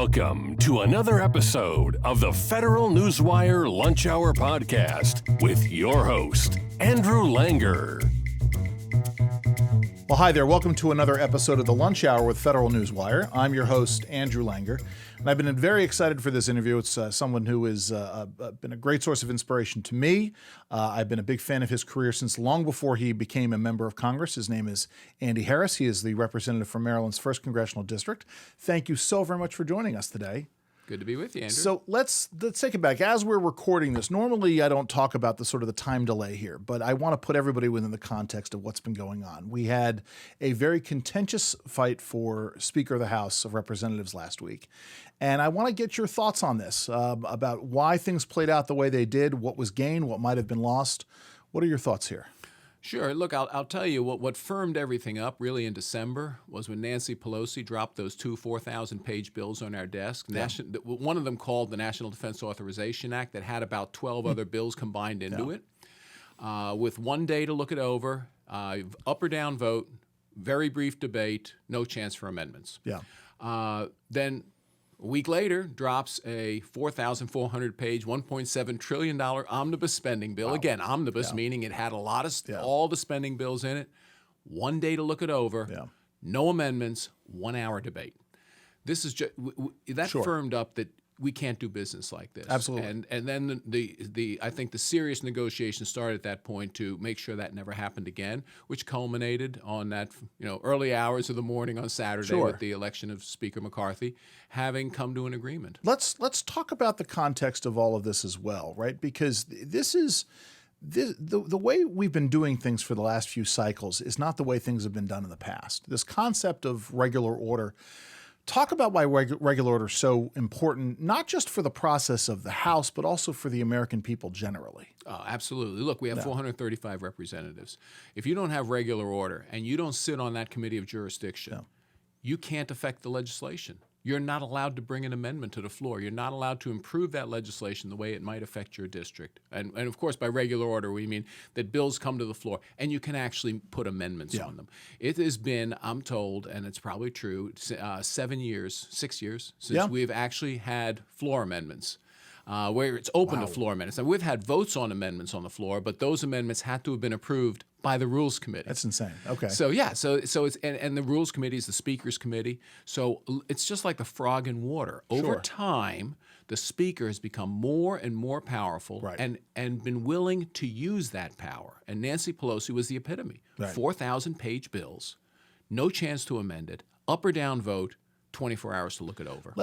Welcome to another episode of the Federal Newswire Lunch Hour Podcast with your host, Andrew Langer. Well, hi there. Welcome to another episode of the Lunch Hour with Federal Newswire. I'm your host, Andrew Langer, and I've been very excited for this interview. It's someone who has been a great source of inspiration to me. I've been a big fan of his career since long before he became a member of Congress. His name is Andy Harris. He is the representative from Maryland's 1st Congressional District. Thank you so very much for joining us today. Good to be with you, Andrew. So let's take it back. As we're recording this, normally I don't talk about the sort of the time delay here, but I want to put everybody within the context of what's been going on. We had a very contentious fight for Speaker of the House of Representatives last week, and I want to get your thoughts on this, about why things played out the way they did, what was gained, what might have been lost. What are your thoughts here? Sure. Look, I'll tell you what firmed everything up really in December was when Nancy Pelosi dropped those two 4,000-page bills on our desk. Yeah. One of them called the National Defense Authorization Act that had about 12 other bills combined into it. With 1 day to look it over, up or down vote, very brief debate, no chance for amendments. Yeah. Then a week later, drops a 4,400-page, $1.7 trillion omnibus spending bill. Wow. Again, omnibus meaning it had a lot of all the spending bills in it. 1 day to look it over. No amendments. 1 hour debate. This is just that firmed up that we can't do business like this. Absolutely. And then I think the serious negotiations started at that point to make sure that never happened again, which culminated on that early hours of the morning on Saturday with the election of Speaker McCarthy, having come to an agreement. Let's talk about the context of all of this as well, right? Because this is the way we've been doing things for the last few cycles is not the way things have been done in the past. This concept of regular order. Talk about why regular order is so important, not just for the process of the House, but also for the American people generally. Absolutely. Look, we have 435 representatives. If you don't have regular order and you don't sit on that committee of jurisdiction, you can't affect the legislation. You're not allowed to bring an amendment to the floor. You're not allowed to improve that legislation the way it might affect your district. And of course, by regular order, we mean that bills come to the floor and you can actually put amendments on them. It has been, I'm told, and it's probably true, 6 years since we've actually had floor amendments. Where it's open to floor amendments. And we've had votes on amendments on the floor, but those amendments had to have been approved by the Rules Committee. That's insane. Okay. So it's and the Rules Committee is the Speaker's Committee. So it's just like the frog in water. Over time, the Speaker has become more and more powerful and been willing to use that power. And Nancy Pelosi was the epitome. 4,000-page bills, no chance to amend it, up or down vote, 24 hours to look it over.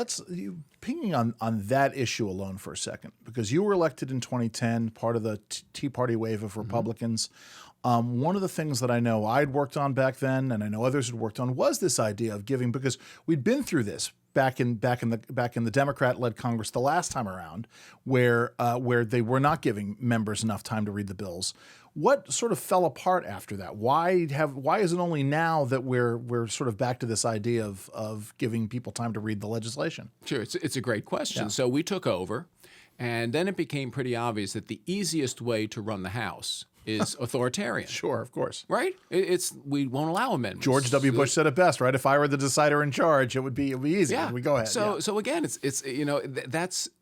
Pinging on that issue alone for a second, because you were elected in 2010, part of the Tea Party wave of Republicans. One of the things that I know I'd worked on back then, and I know others had worked on, was this idea of giving, because we'd been through this back in the Democrat-led Congress the last time around, where they were not giving members enough time to read the bills. What sort of fell apart after that? Why is it only now that we're sort of back to this idea of giving people time to read the legislation? Sure, it's a great question. Yeah. So we took over, and then it became pretty obvious that the easiest way to run the House is authoritarian. Sure, of course. Right? We won't allow amendments. George W. Bush said it best, right? If I were the decider in charge, it would be easy. Yeah. We go ahead. So again,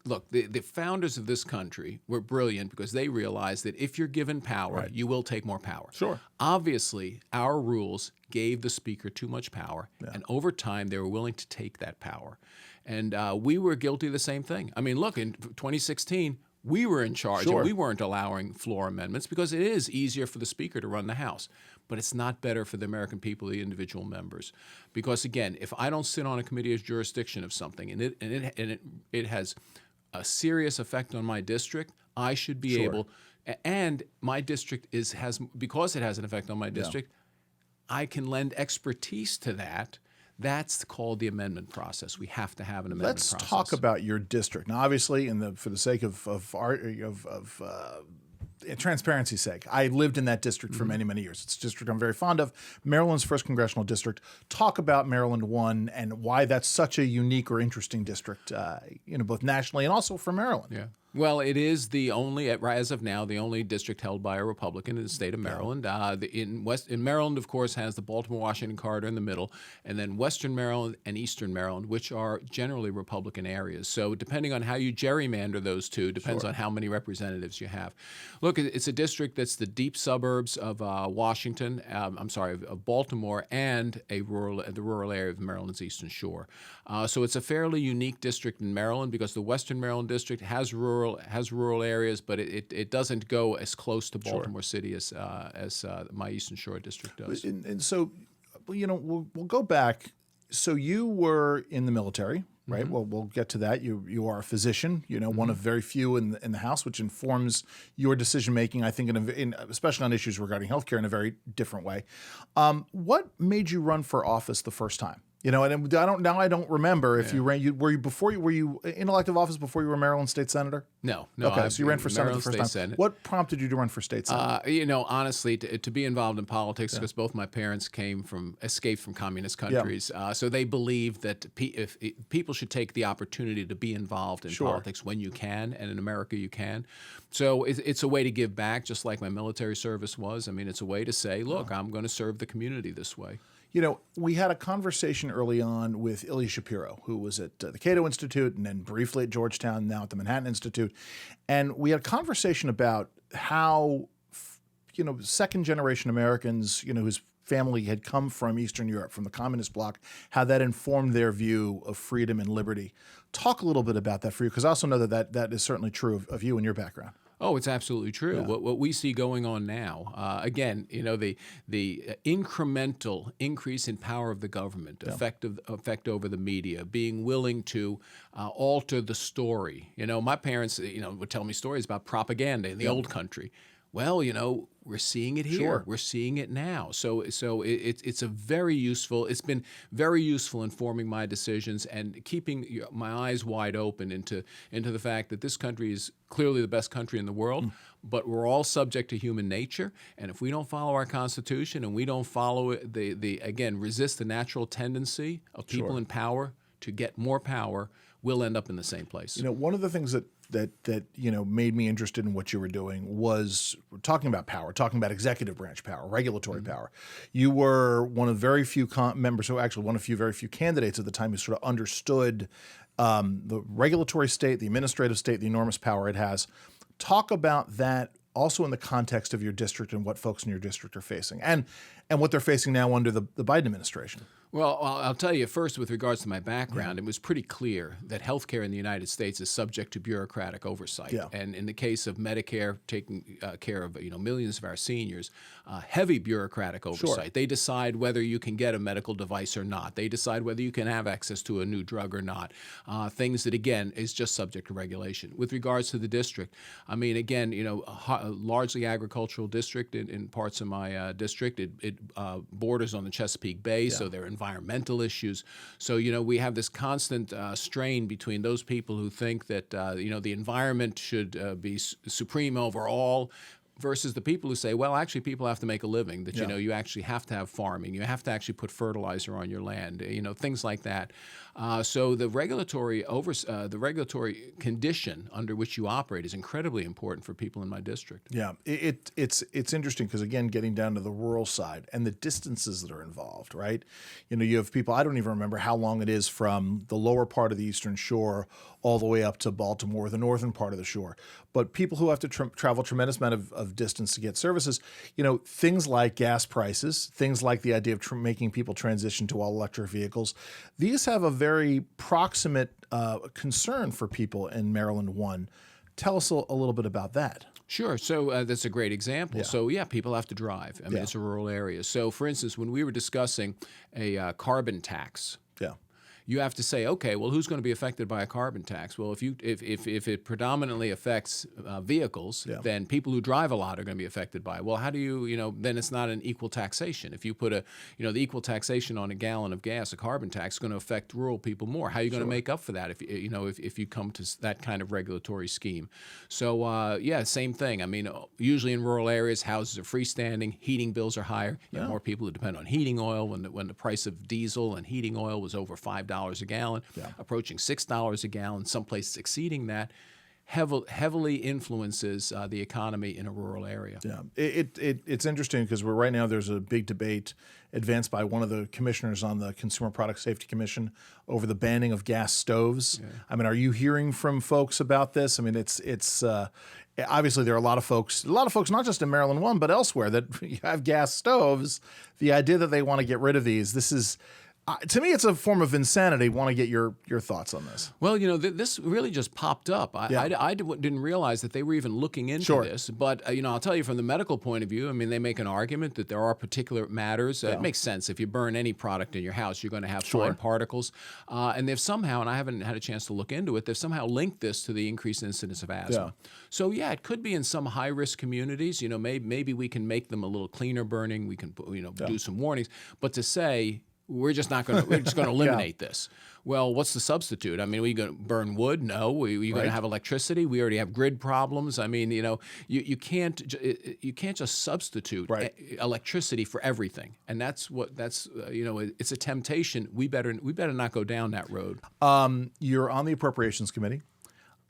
look, the founders of this country were brilliant because they realized that if you're given power, you will take more power. Sure. Obviously, our rules gave the Speaker too much power, and over time, they were willing to take that power. And we were guilty of the same thing. I mean, look, in 2016, we were in charge, and we weren't allowing floor amendments because it is easier for the Speaker to run the House. But it's not better for the American people, the individual members. Because, again, if I don't sit on a committee of jurisdiction of something and it has a serious effect on my district, I should be able – and my district because it has an effect on my district, I can lend expertise to that. That's called the amendment process. We have to have an amendment process. Let's talk about your district. Now, obviously, for the sake of transparency's sake, I lived in that district for many, many years. It's a district I'm very fond of, Maryland's 1st Congressional District. Talk about Maryland 1 and why that's such a unique or interesting district, both nationally and also for Maryland. Yeah. Well, it is the only, as of now, the only district held by a Republican in the state of Maryland. In Maryland, of course, has the Baltimore-Washington corridor in the middle, and then Western Maryland and Eastern Maryland, which are generally Republican areas. So depending on how you gerrymander those two, depends on how many representatives you have. Look, it's a district that's the deep suburbs of Washington, of Baltimore, and the rural area of Maryland's Eastern Shore. So it's a fairly unique district in Maryland because the Western Maryland district has rural areas, but it doesn't go as close to Baltimore City as my Eastern Shore district does. And so, we'll go back. So you were in the military, right? Mm-hmm. Well, we'll get to that. You are a physician, one of very few in the House, which informs your decision making. I think, especially on issues regarding healthcare, in a very different way. What made you run for office the first time? And I don't remember if you ran. Were you in elective office before you were Maryland State Senator? No. Okay, so you ran for Senate the first time. Senate. What prompted you to run for State Senate? Honestly, to be involved in politics, because both my parents escaped from communist countries, so they believed that if people should take the opportunity to be involved in politics when you can, and in America you can. So it's a way to give back, just like my military service was. I mean, it's a way to say, look, I'm going to serve the community this way. We had a conversation early on with Ilya Shapiro, who was at the Cato Institute and then briefly at Georgetown, now at the Manhattan Institute. And we had a conversation about how, second-generation Americans, whose family had come from Eastern Europe, from the communist bloc, how that informed their view of freedom and liberty. Talk a little bit about that for you, because I also know that is certainly true of you and your background. Oh, it's absolutely true. Yeah. What we see going on now, again, the incremental increase in power of the government, effect over the media, being willing to alter the story. My parents, would tell me stories about propaganda in the old country. Well, we're seeing it here. Sure. We're seeing it now. So it's a very useful. It's been very useful in forming my decisions and keeping my eyes wide open into the fact that this country is clearly the best country in the world, but we're all subject to human nature. And if we don't follow our Constitution and we don't follow resist the natural tendency of people in power to get more power, we'll end up in the same place. One of the things that made me interested in what you were doing was talking about power, talking about executive branch power, regulatory power. You were one of very few members, so actually one of very few candidates at the time who sort of understood the regulatory state, the administrative state, the enormous power it has. Talk about that also in the context of your district and what folks in your district are facing, and what they're facing now under the Biden administration. Well, I'll tell you first, with regards to my background, it was pretty clear that healthcare in the United States is subject to bureaucratic oversight. Yeah. And in the case of Medicare taking care of millions of our seniors, heavy bureaucratic oversight. Sure. They decide whether you can get a medical device or not. They decide whether you can have access to a new drug or not. Things that, again, is just subject to regulation. With regards to the district, I mean, again, a largely agricultural district in parts of my district. It borders on the Chesapeake Bay, so there are environmental issues. So, we have this constant strain between those people who think that, the environment should be supreme over all, versus the people who say, well, actually, people have to make a living, that, you actually have to have farming. You have to actually put fertilizer on your land, things like that. So the regulatory condition under which you operate is incredibly important for people in my district. Yeah, it's interesting because, again, getting down to the rural side and the distances that are involved, right? You have people, I don't even remember how long it is from the lower part of the Eastern Shore all the way up to Baltimore, the northern part of the shore. But people who have to travel a tremendous amount of distance to get services, things like gas prices, things like the idea of making people transition to all electric vehicles, these have a very proximate concern for people in Maryland 1. Tell us a little bit about that. Sure. So that's a great example. Yeah. So, people have to drive. I mean, it's a rural area. So, for instance, when we were discussing a carbon tax, you have to say, okay, well, who's going to be affected by a carbon tax? Well, if it predominantly affects vehicles, then people who drive a lot are going to be affected by it. Well, how do you, then it's not an equal taxation. If you put the equal taxation on a gallon of gas, a carbon tax is going to affect rural people more. How are you going to make up for that if you come to that kind of regulatory scheme? So, same thing. I mean, usually in rural areas, houses are freestanding, heating bills are higher. You have more people who depend on heating oil. When the price of diesel and heating oil was over $5 a gallon, approaching $6 a gallon, some places exceeding that. heavily influences the economy in a rural area. Yeah, it's interesting because right now there's a big debate advanced by one of the commissioners on the Consumer Product Safety Commission over the banning of gas stoves. Yeah. I mean, are you hearing from folks about this? I mean, it's obviously there are a lot of folks not just in Maryland One but elsewhere that have gas stoves. The idea that they want to get rid of these, this is. To me, it's a form of insanity. Want to get your thoughts on this? Well, this really just popped up. I didn't realize that they were even looking into this. But, I'll tell you from the medical point of view, I mean, they make an argument that there are particular matters. It makes sense. If you burn any product in your house, you're going to have fine particles. And they've somehow, and I haven't had a chance to look into it, they've somehow linked this to the increased incidence of asthma. Yeah. So, it could be in some high-risk communities. Maybe we can make them a little cleaner burning. We can, do some warnings. But to say, we're just going to eliminate this. Well, what's the substitute? I mean, are you going to burn wood? No. Are you going to have electricity? We already have grid problems. I mean, you can't just substitute electricity for everything. And that's it's a temptation. We better not go down that road. You're on the Appropriations Committee.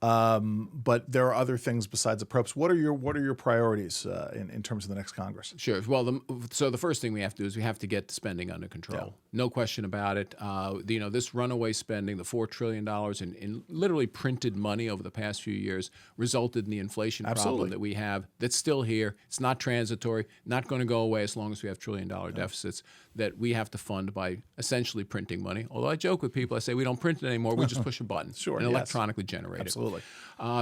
But there are other things besides approps. What are your priorities in terms of the next Congress? Sure. Well, so the first thing we have to do is we have to get spending under control. Yeah. No question about it. This runaway spending, the $4 trillion in literally printed money over the past few years, resulted in the inflation problem that we have. That's still here. It's not transitory. Not going to go away as long as we have trillion-dollar deficits that we have to fund by essentially printing money. Although I joke with people, I say we don't print it anymore. We just push a button and electronically generate it. Absolutely.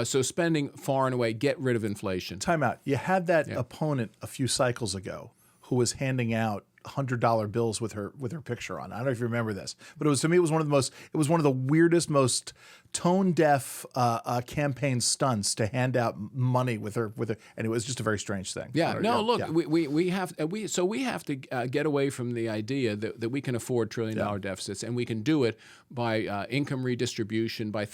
So spending far and away, get rid of inflation. Time out. You had that opponent a few cycles ago who was handing out $100 bills with her picture on. I don't know if you remember this, but it was one of the weirdest, most tone deaf campaign stunts to hand out money with her, and it was just a very strange thing. Yeah. We have to get away from the idea that we can afford $1 trillion deficits, and we can do it by income redistribution, by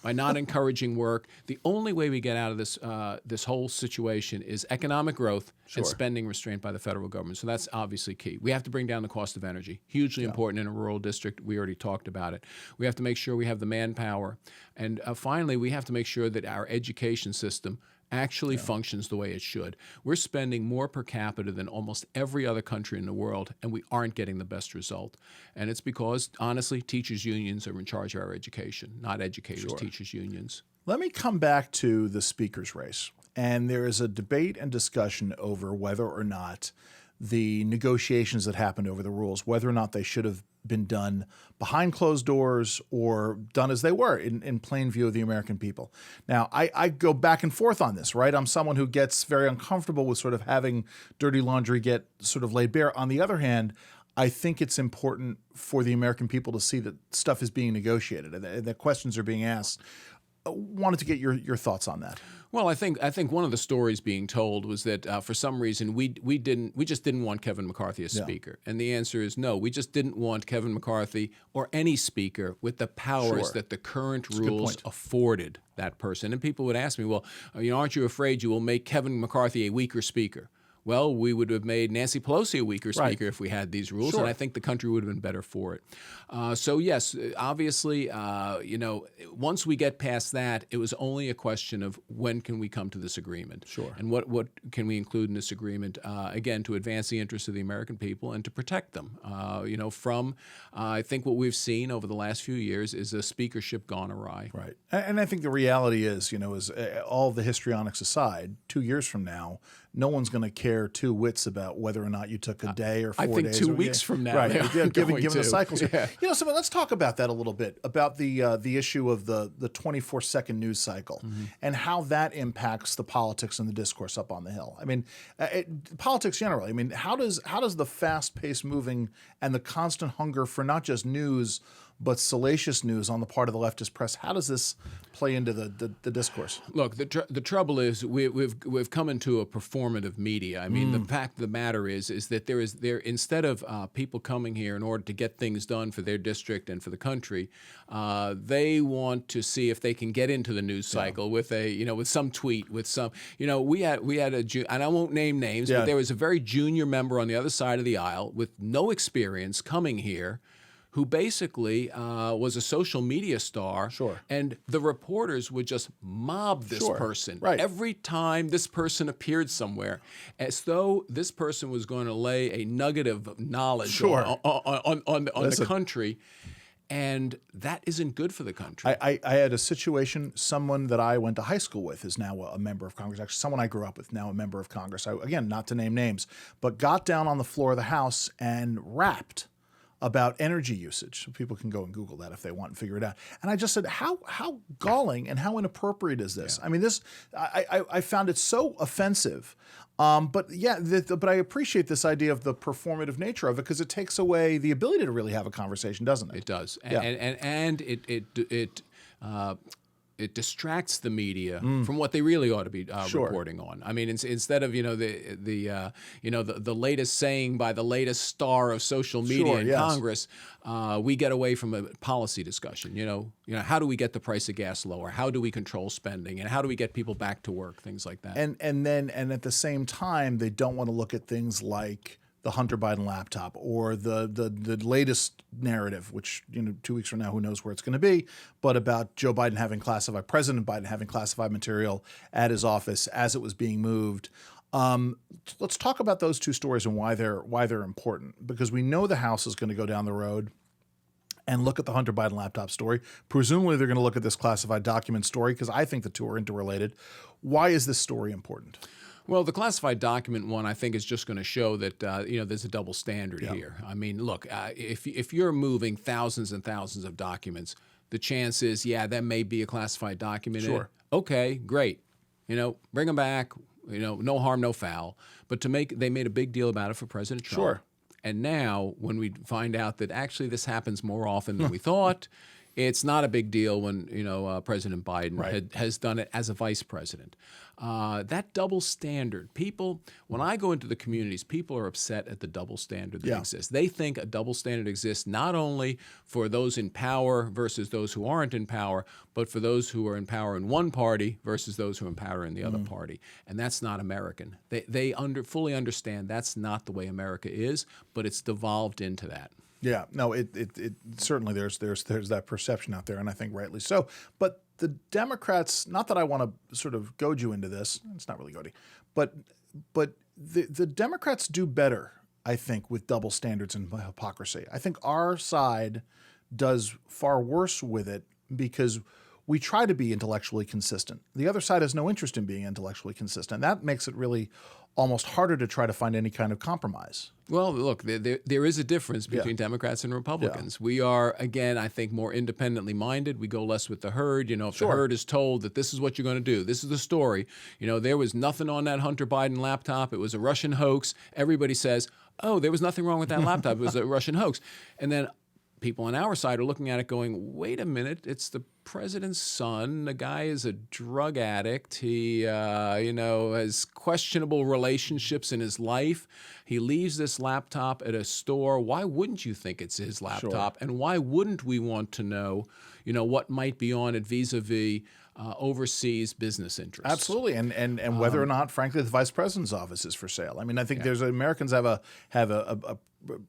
not encouraging work. The only way we get out of this whole situation is economic growth and spending restraint by the federal government. So that's obviously key. We have to bring down the cost of energy. Hugely important in a rural district. We already talked about it. We have to make sure we have the manpower. And finally, we have to make sure that our education system actually functions the way it should. We're spending more per capita than almost every other country in the world, and we aren't getting the best result. And it's because, honestly, teachers' unions are in charge of our education, not educators, teachers' unions. Let me come back to the speaker's race. And there is a debate and discussion over whether or not the negotiations that happened over the rules, whether or not they should have been done behind closed doors or done as they were in plain view of the American people. Now, I go back and forth on this, right? I'm someone who gets very uncomfortable with sort of having dirty laundry get sort of laid bare. On the other hand, I think it's important for the American people to see that stuff is being negotiated and that questions are being asked. Wanted to get your thoughts on that. Well, I think one of the stories being told was that for some reason we just didn't want Kevin McCarthy as speaker, and the answer is no. We just didn't want Kevin McCarthy or any speaker with the powers that the current rules afforded that person. And people would ask me, well, aren't you afraid you will make Kevin McCarthy a weaker speaker? Well, we would have made Nancy Pelosi a weaker speaker if we had these rules, and I think the country would have been better for it. So yes, obviously, once we get past that, it was only a question of when can we come to this agreement, and what can we include in this agreement, again, to advance the interests of the American people and to protect them. From I think what we've seen over the last few years is a speakership gone awry. Right, and I think the reality is, all the histrionics aside, 2 years from now, no one's going to care two whits about whether or not you took a day or 4 days. I think 2 weeks from now, right? Given the cycles, so let's talk about that a little bit, about the issue of the 24-second news cycle and how that impacts the politics and the discourse up on the Hill. I mean, politics generally. I mean, how does the fast-paced moving and the constant hunger for not just news but salacious news on the part of the leftist press, how does this play into the discourse? Look, the trouble is we've come into a performative media. I mean, the fact of the matter is that there instead of people coming here in order to get things done for their district and for the country, they want to see if they can get into the news cycle with with some tweet, with some we had and I won't name names, but there was a very junior member on the other side of the aisle with no experience coming here, who basically was a social media star. Sure. And the reporters would just mob this Sure. person Right. every time this person appeared somewhere, as though this person was going to lay a nugget of knowledge Sure. on the Listen. country. And that isn't good for the country. I had a situation, someone that I went to high school with is now a member of Congress. Actually, someone I grew up with, now a member of Congress. Again, not to name names, but got down on the floor of the House and rapped about energy usage. People can go and Google that if they want and figure it out. And I just said, how galling and how inappropriate is this? I mean, I found it so offensive. But yeah, but I appreciate this idea of the performative nature of it, because it takes away the ability to really have a conversation, doesn't it? It does, Yeah. and it distracts the media from what they really ought to be Sure. reporting on. I mean, instead of the latest saying by the latest star of social media Sure, in yes. Congress, we get away from a policy discussion. You know, how do we get the price of gas lower? How do we control spending? And how do we get people back to work? Things like that. And at the same time, they don't want to look at things like the Hunter Biden laptop or the latest narrative, which 2 weeks from now, who knows where it's going to be, but about Joe Biden having President Biden having classified material at his office as it was being moved. Let's talk about those two stories and why they're important, because we know the House is going to go down the road and look at the Hunter Biden laptop story. Presumably, they're going to look at this classified document story, because I think the two are interrelated. Why is this story important? Well, the classified document one, I think, is just going to show that there's a double standard here. I mean, look, if you're moving thousands and thousands of documents, the chance is, that may be a classified document. Sure. Okay, great. Bring them back. No harm, no foul. But they made a big deal about it for President Trump. Sure. And now, when we find out that actually this happens more often than we thought, it's not a big deal when President Biden has done it as a vice president. That double standard, when I go into the communities, people are upset at the double standard that exists. They think a double standard exists not only for those in power versus those who aren't in power, but for those who are in power in one party versus those who are in power in the other party. And that's not American. They fully understand that's not the way America is, but it's devolved into that. Yeah, no, it certainly there's that perception out there, and I think rightly so. But the Democrats, not that I want to sort of goad you into this, it's not really goading, but the Democrats do better, I think, with double standards and hypocrisy. I think our side does far worse with it because we try to be intellectually consistent. The other side has no interest in being intellectually consistent. That makes it really almost harder to try to find any kind of compromise. Well, look, there is a difference between Democrats and Republicans. We are, again, I think, more independently minded. We go less with the herd. If the herd is told that this is what you're going to do, this is the story. There was nothing on that Hunter Biden laptop. It was a Russian hoax. Everybody says, oh, there was nothing wrong with that laptop. It was a Russian hoax. And then people on our side are looking at it going, wait a minute, it's the president's son. The guy is a drug addict. He, has questionable relationships in his life. He leaves this laptop at a store. Why wouldn't you think it's his laptop? And why wouldn't we want to know, what might be on it vis-a-vis overseas business interests? Absolutely, and whether or not, frankly, the vice president's office is for sale. I mean, I think Americans have a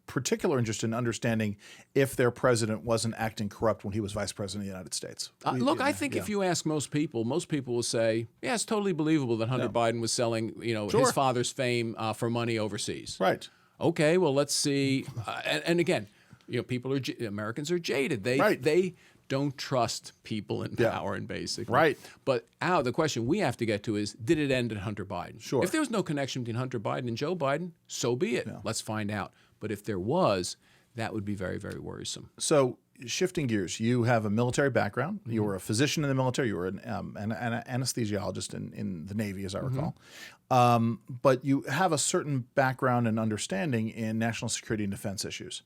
particular interest in understanding if their president wasn't acting corrupt when he was vice president of the United States. I think if you ask most people will say, yeah, it's totally believable that Hunter Biden was selling, his father's fame for money overseas. Right. Okay, well, let's see. And again, Americans are jaded. They don't trust people in power, and basically. Right. But the question we have to get to is, did it end at Hunter Biden? Sure. If there was no connection between Hunter Biden and Joe Biden, so be it. Let's find out. But if there was, that would be very, very worrisome. So shifting gears, you have a military background. You were a physician in the military. You were an anesthesiologist in the Navy, as I recall. But you have a certain background and understanding in national security and defense issues.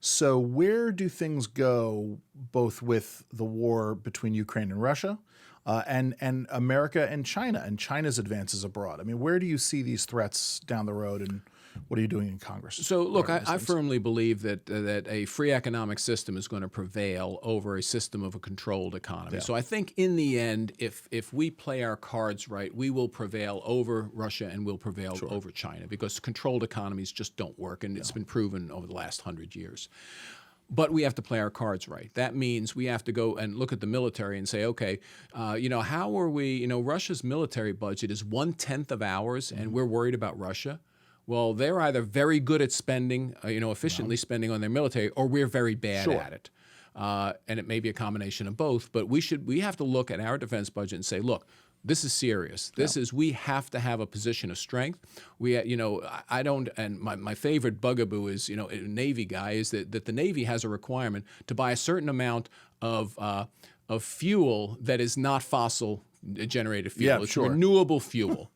So where do things go both with the war between Ukraine and Russia and America and China's advances abroad? I mean, where do you see these threats down the road, and what are you doing in Congress? So, look, I firmly believe that a free economic system is going to prevail over a system of a controlled economy. Yeah. So I think in the end, if we play our cards right, we will prevail over Russia and we'll prevail over China, because controlled economies just don't work, and it's been proven over the last 100 years. But we have to play our cards right. That means we have to go and look at the military and say, okay, how are we, Russia's military budget is 1/10 of ours, and we're worried about Russia. Well, they're either very good at spending, efficiently spending on their military, or we're very bad at it. And it may be a combination of both, but we have to look at our defense budget and say, look, this is serious. We have to have a position of strength. I don't, and my favorite bugaboo is, a Navy guy, is that the Navy has a requirement to buy a certain amount of fuel that is not fossil generated fuel. It's renewable fuel.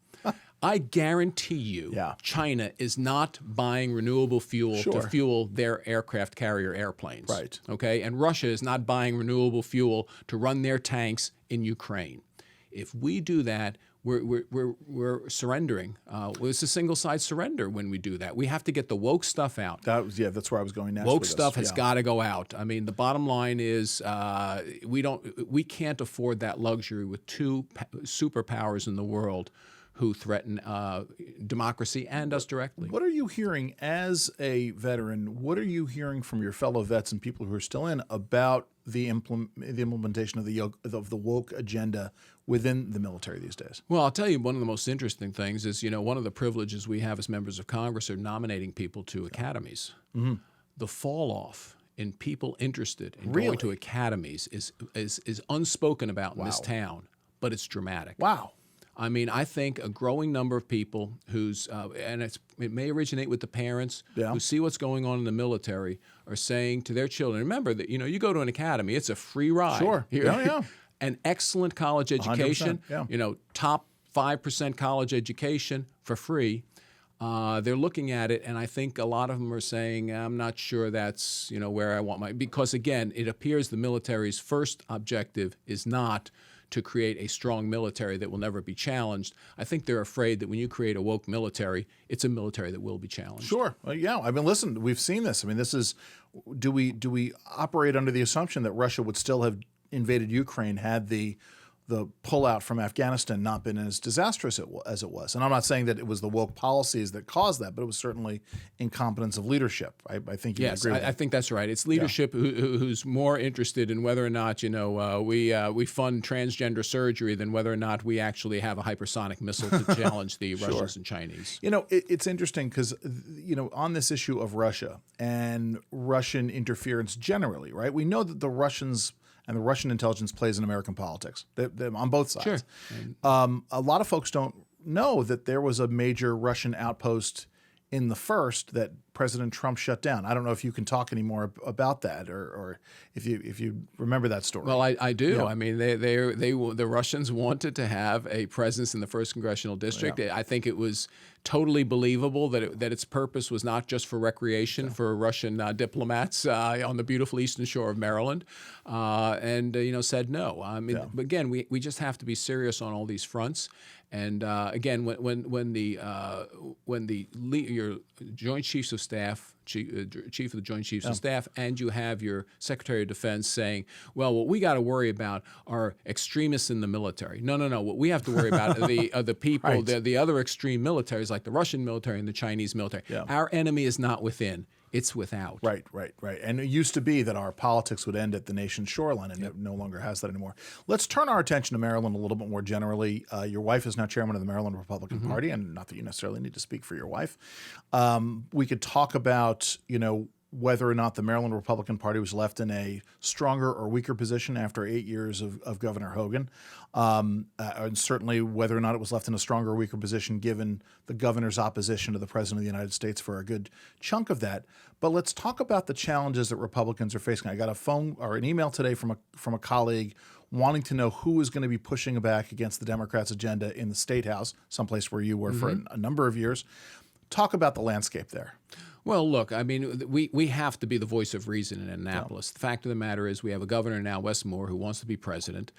I guarantee you China is not buying renewable fuel to fuel their aircraft carrier airplanes. Right. Okay? And Russia is not buying renewable fuel to run their tanks in Ukraine. If we do that, we're surrendering. It's a single-side surrender when we do that. We have to get the woke stuff out. That's where I was going next. Woke stuff has got to go out. I mean, the bottom line is we can't afford that luxury with two superpowers in the world who threaten democracy and us directly. What are you hearing as a veteran? What are you hearing from your fellow vets and people who are still in about the implementation of the woke agenda within the military these days? Well, I'll tell you, one of the most interesting things is, one of the privileges we have as members of Congress are nominating people to academies. Mm-hmm. The fall off in people interested in going to academies is unspoken about in this town, but it's dramatic. Wow. I mean, I think a growing number of people and it may originate with the parents who see what's going on in the military, are saying to their children, remember that, you go to an academy, it's a free ride. Sure. An excellent college education, top 5% college education for free. They're looking at it, and I think a lot of them are saying, I'm not sure that's, where I want because again, it appears the military's first objective is not to create a strong military that will never be challenged. I think they're afraid that when you create a woke military, it's a military that will be challenged. Sure. I mean, listen, we've seen this. I mean, this is, do we operate under the assumption that Russia would still have invaded Ukraine had the pullout from Afghanistan not been as disastrous as it was? And I'm not saying that it was the woke policies that caused that, but it was certainly incompetence of leadership. I think you agree with that. I think that's right. It's leadership who's more interested in whether or not, we fund transgender surgery than whether or not we actually have a hypersonic missile to challenge the Russians and Chinese. It's interesting because, on this issue of Russia and Russian interference generally, right? We know that the Russians and the Russian intelligence plays in American politics. They're on both sides. Sure. A lot of folks don't know that there was a major Russian outpost in the first that President Trump shut down. I don't know if you can talk any more about that, or if you remember that story. Well, I do. Yeah. I mean, the Russians wanted to have a presence in the 1st Congressional District. Yeah. I think it was totally believable that its purpose was not just for recreation for Russian diplomats on the beautiful eastern shore of Maryland, and said no. I mean, but again, we just have to be serious on all these fronts. And again, when your Joint Chiefs of Staff, Chief of the Joint Chiefs of Staff, and you have your Secretary of Defense saying, well, what we got to worry about are extremists in the military. No. What we have to worry about are the people, the other extreme militaries like the Russian military and the Chinese military. Yeah. Our enemy is not within. It's without. Right. And it used to be that our politics would end at the nation's shoreline, and it no longer has that anymore. Let's turn our attention to Maryland a little bit more generally. Your wife is now chairman of the Maryland Republican Party, and not that you necessarily need to speak for your wife. We could talk about, whether or not the Maryland Republican Party was left in a stronger or weaker position after 8 years of Governor Hogan, and certainly whether or not it was left in a stronger or weaker position given the governor's opposition to the President of the United States for a good chunk of that. But let's talk about the challenges that Republicans are facing. I got a phone or an email today from a colleague wanting to know who is going to be pushing back against the Democrats' agenda in the State House, someplace where you were for a number of years. Talk about the landscape there. Well, look, I mean, we have to be the voice of reason in Annapolis. The fact of the matter is we have a governor now, Wes Moore, who wants to be president.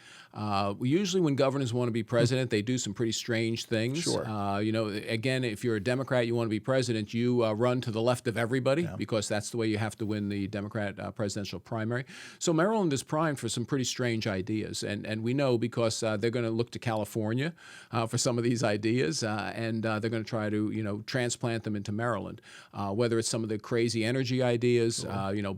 Usually when governors want to be president, they do some pretty strange things. Sure. Again, if you're a Democrat, you want to be president, you run to the left of everybody because that's the way you have to win the Democrat presidential primary. So Maryland is primed for some pretty strange ideas. And we know because they're going to look to California for some of these ideas, and they're going to try to, transplant them into Maryland. Whether whether it's some of the crazy energy ideas,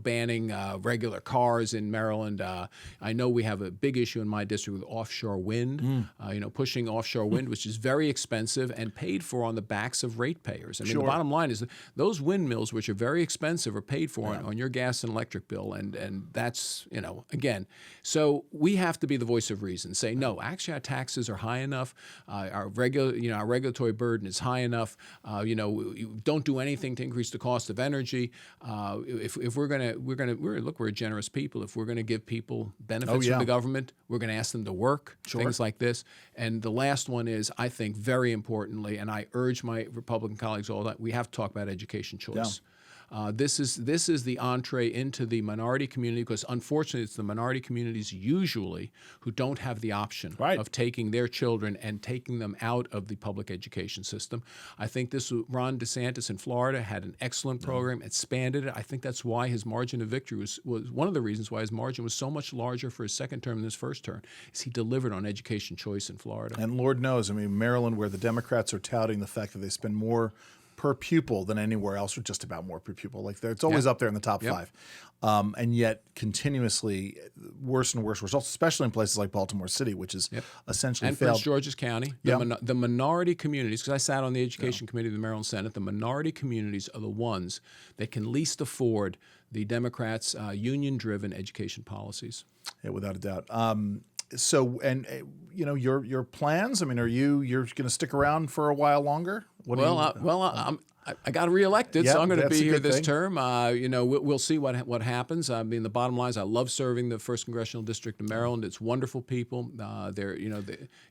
banning regular cars in Maryland. I know we have a big issue in my district with offshore wind, pushing offshore wind, which is very expensive and paid for on the backs of ratepayers. I mean, the bottom line is that those windmills, which are very expensive, are paid for on your gas and electric bill. And that's, again, so we have to be the voice of reason. Say, no, actually our taxes are high enough. Our regulatory burden is high enough. Don't do anything to increase the cost of energy. If we're a generous people. If we're going to give people benefits from the government, we're going to ask them to work, things like this. And the last one is, I think, very importantly, and I urge my Republican colleagues all that, we have to talk about education choice. Yeah. This is the entree into the minority community, because unfortunately it's the minority communities usually who don't have the option of taking their children and taking them out of the public education system. I think Ron DeSantis in Florida had an excellent program, expanded it. I think that's why his margin of victory was one of the reasons why his margin was so much larger for his second term than his first term, is he delivered on education choice in Florida. And Lord knows, I mean, Maryland, where the Democrats are touting the fact that they spend more per pupil than anywhere else, or just about more per pupil. Like it's always up there in the top five. And yet continuously worse and worse results, especially in places like Baltimore City, which is essentially and failed. Prince George's County. The minority communities, because I sat on the Education Committee of the Maryland Senate, the minority communities are the ones that can least afford the Democrats' union-driven education policies. Yeah, without a doubt. So, and your plans. I mean, you're going to stick around for a while longer? I got reelected, so I'm going to be here this thing. Term. We'll see what happens. I mean, the bottom line is I love serving the 1st Congressional District of Maryland. It's wonderful people.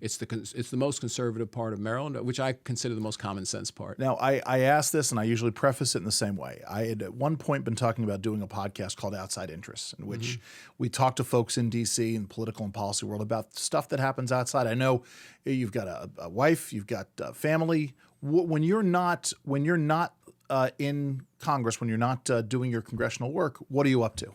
It's the most conservative part of Maryland, which I consider the most common sense part. Now, I ask this, and I usually preface it in the same way. I had at one point been talking about doing a podcast called Outside Interests, in which we talk to folks in D.C. and political and policy world about stuff that happens outside. I know you've got a wife, you've got a family. When you're not in Congress, when you're not doing your congressional work, what are you up to?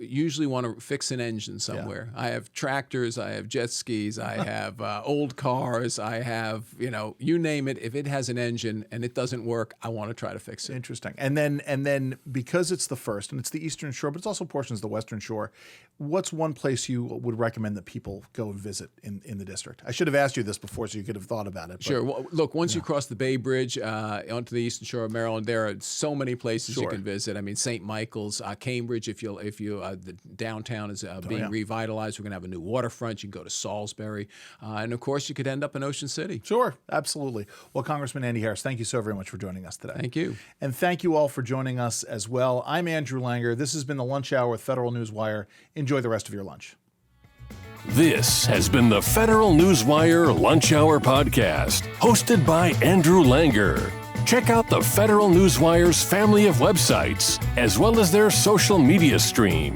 Usually want to fix an engine somewhere. I have tractors, I have jet skis, I have old cars, I have, you name it. If it has an engine and it doesn't work, I want to try to fix it. Interesting. And then because it's the first, and it's the Eastern Shore, but it's also portions of the Western Shore, what's one place you would recommend that people go and visit in the district? I should have asked you this before so you could have thought about it. Sure. Well, look, once you cross the Bay Bridge onto the Eastern Shore of Maryland, there are so many places you can visit. I mean, St. Michael's, Cambridge, if the downtown is being revitalized, we're going to have a new waterfront. You can go to Salisbury. And of course, you could end up in Ocean City. Sure. Absolutely. Well, Congressman Andy Harris, thank you so very much for joining us today. Thank you. And thank you all for joining us as well. I'm Andrew Langer. This has been the Lunch Hour with Federal Newswire. Enjoy the rest of your lunch. This has been the Federal Newswire Lunch Hour Podcast, hosted by Andrew Langer. Check out the Federal Newswire's family of websites, as well as their social media stream.